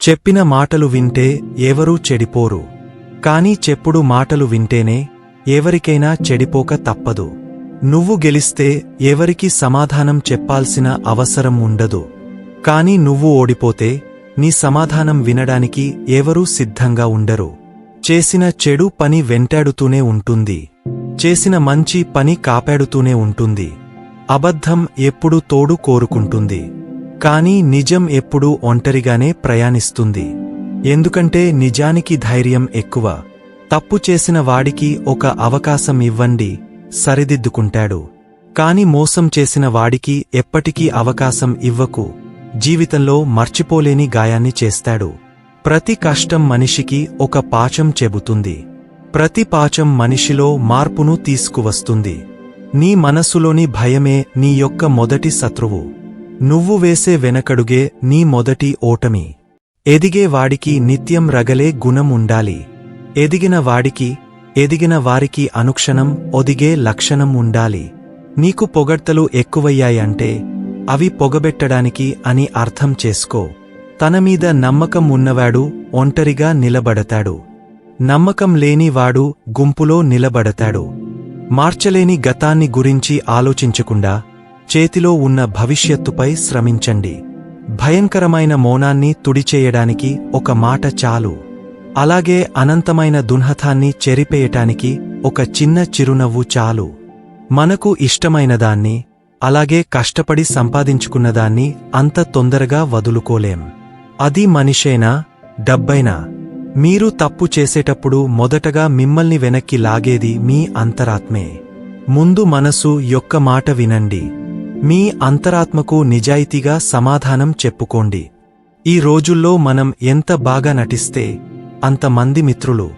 చెప్పిన మాటలు వింటే ఎవరూ చెడిపోరు. కాని చెప్పుడు మాటలు వింటేనే ఎవరికైనా చెడిపోక తప్పదు. నువ్వు గెలిస్తే ఎవరికీ సమాధానం చెప్పాల్సిన అవసరం ఉండదు. కాని నువ్వు ఓడిపోతే నీ సమాధానం వినడానికి ఎవరూ సిద్ధంగా ఉండరు. చేసిన చెడు పని వెంటాడుతూనే ఉంటుంది. చేసిన మంచి పని కాపాడుతూనే ఉంటుంది. అబద్ధం ఎప్పుడూ తోడు కోరుకుంటుంది. కాని నిజం ఎప్పుడూ ఒంటరిగానే ప్రయాణిస్తుంది. ఎందుకంటే నిజానికి ధైర్యం ఎక్కువ. తప్పు చేసిన వాడికి ఒక అవకాశం ఇవ్వండి, సరిదిద్దుకుంటాడు. కాని మోసం చేసిన వాడికి ఎప్పటికీ అవకాశం ఇవ్వకు, జీవితంలో మర్చిపోలేని గాయాన్ని చేస్తాడు. ప్రతి కష్టం మనిషికి ఒక పాఠం చెబుతుంది. ప్రతి పాఠం మనిషిలో మార్పును తీసుకువస్తుంది. నీ మనసులోని భయమే నీ యొక్క మొదటి శత్రువు. నువ్వు వేసే వెనకడుగే నీ మొదటి ఓటమి. ఎదిగే వాడికి నిత్యం రగలే గుణం ఉండాలి. ఎదిగిన వారికి అనుక్షణం ఒదిగే లక్షణం ఉండాలి. నీకు పొగడ్తలు ఎక్కువయ్యాయంటే అవి పొగబెట్టడానికి అని అర్థం చేసుకో. తనమీద నమ్మకం ఉన్నవాడు ఒంటరిగా నిలబడతాడు. నమ్మకం లేనివాడు గుంపులో నిలబడతాడు. మార్చలేని గతాన్ని గురించి ఆలోచించకుండా చేతిలో ఉన్న భవిష్యత్తుపై శ్రమించండి. భయంకరమైన మౌనాన్ని తుడిచేయడానికి ఒక మాట చాలు. అలాగే అనంతమైన దున్హతాన్ని చెరిపేయటానికి ఒక చిన్న చిరునవ్వు చాలు. మనకు ఇష్టమైనదాన్ని, అలాగే కష్టపడి సంపాదించుకున్నదాన్ని అంత తొందరగా వదులుకోలేం. అది మనిషైనా, డబ్బైనా. మీరు తప్పు చేసేటప్పుడు మొదటగా మిమ్మల్ని వెనక్కి లాగేది మీ అంతరాత్మే. ముందు మనసు యొక్క మాట వినండి. మీ అంతరాత్మకు నిజాయితీగా సమాధానం చెప్పుకోండి. ఈ రోజుల్లో మనం ఎంత బాగా నటిస్తే అంతమంది మిత్రులు,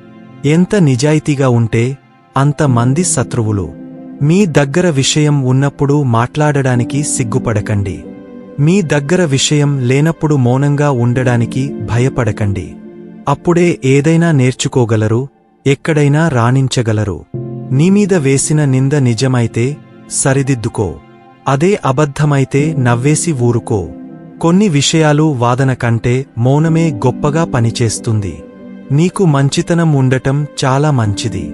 ఎంత నిజాయితీగా ఉంటే అంతమంది శత్రువులు. మీ దగ్గర విషయం ఉన్నప్పుడు మాట్లాడడానికి సిగ్గుపడకండి. మీ దగ్గర విషయం లేనప్పుడు మౌనంగా ఉండడానికి భయపడకండి. అప్పుడే ఏదైనా నేర్చుకోగలరు, ఎక్కడైనా రాణించగలరు. నీమీద వేసిన నింద నిజమైతే సరిదిద్దుకో. అదే అబద్ధమైతే నవ్వేసి ఊరుకో. కొన్ని విషయాలు వాదన కంటే మౌనమే గొప్పగా పనిచేస్తుంది. నీకు మంచితనం ఉండటం చాలా మంచిది.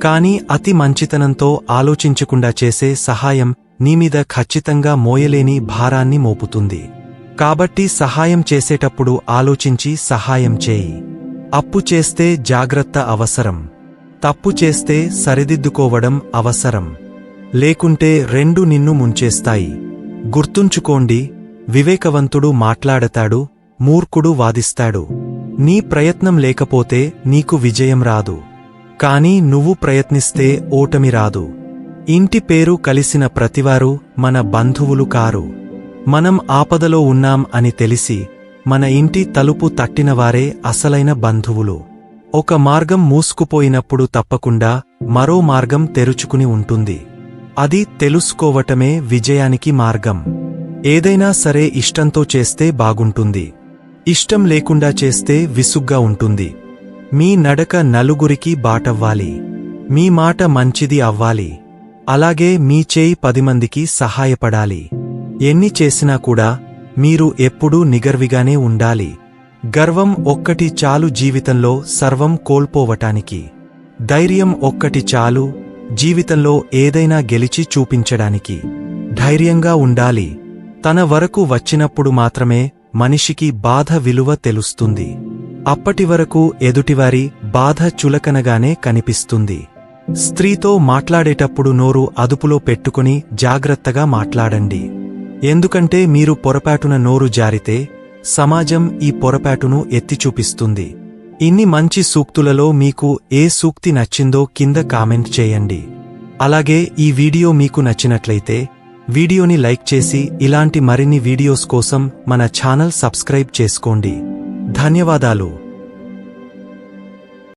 కాని అతి మంచితనంతో ఆలోచించకుండా చేసే సహాయం నీమీద ఖచ్చితంగా మోయలేని భారాన్ని మోపుతుంది. కాబట్టి సహాయం చేసేటప్పుడు ఆలోచించి సహాయం చేయి. అప్పు చేస్తే జాగ్రత్త అవసరం. తప్పు చేస్తే సరిదిద్దుకోవడం అవసరం. లేకుంటే రెండు నిన్ను ముంచేస్తాయి. గుర్తుంచుకోండి, వివేకవంతుడు మాట్లాడతాడు, మూర్ఖుడు వాదిస్తాడు. నీ ప్రయత్నం లేకపోతే నీకు విజయం రాదు. కాని నువ్వు ప్రయత్నిస్తే ఓటమి రాదు. ఇంటి పేరు కలిసిన ప్రతివారు మన బంధువులు కారు. మనం ఆపదలో ఉన్నాం అని తెలిసి మన ఇంటి తలుపు తట్టినవారే అసలైన బంధువులు. ఒక మార్గం మూసుకుపోయినప్పుడు తప్పకుండా మరో మార్గం తెరుచుకుని ఉంటుంది. అది తెలుసుకోవటమే విజయానికి మార్గం. ఏదైనా సరే ఇష్టంతో చేస్తే బాగుంటుంది. ఇష్టం లేకుండా చేస్తే విసుగ్గా ఉంటుంది. మీ నడక నలుగురికి బాటవ్వాలి. మీ మాట మంచిది అవ్వాలి. అలాగే మీ చేయి 10 మందికి సహాయపడాలి. ఎన్ని చేసినా కూడా మీరు ఎప్పుడూ నిగర్విగానే ఉండాలి. గర్వం ఒక్కటి చాలు జీవితంలో సర్వం కోల్పోవటానికి. ధైర్యం ఒక్కటి చాలు జీవితంలో ఏదైనా గెలిచి చూపించడానికి. ధైర్యంగా ఉండాలి. తన వరకు వచ్చినప్పుడు మాత్రమే మనిషికి బాధ విలువ తెలుస్తుంది. అప్పటివరకు ఎదుటివారి బాధ చులకనగానే కనిపిస్తుంది. స్త్రీతో మాట్లాడేటప్పుడు నోరు అదుపులో పెట్టుకుని జాగ్రత్తగా మాట్లాడండి. ఎందుకంటే మీరు పొరపాటున నోరు జారితే సమాజం ఈ పొరపాటును ఎత్తిచూపిస్తుంది. ఇన్ని మంచి సూక్తులలో మీకు ఏ సూక్తి నచ్చిందో కింద కామెంట్ చేయండి. అలాగే ఈ వీడియో మీకు నచ్చినట్లయితే వీడియోని లైక్ చేసి ఇలాంటి మరిన్ని వీడియోస్ కోసం మన ఛానల్ సబ్స్క్రైబ్ చేసుకోండి. ధన్యవాదాలు.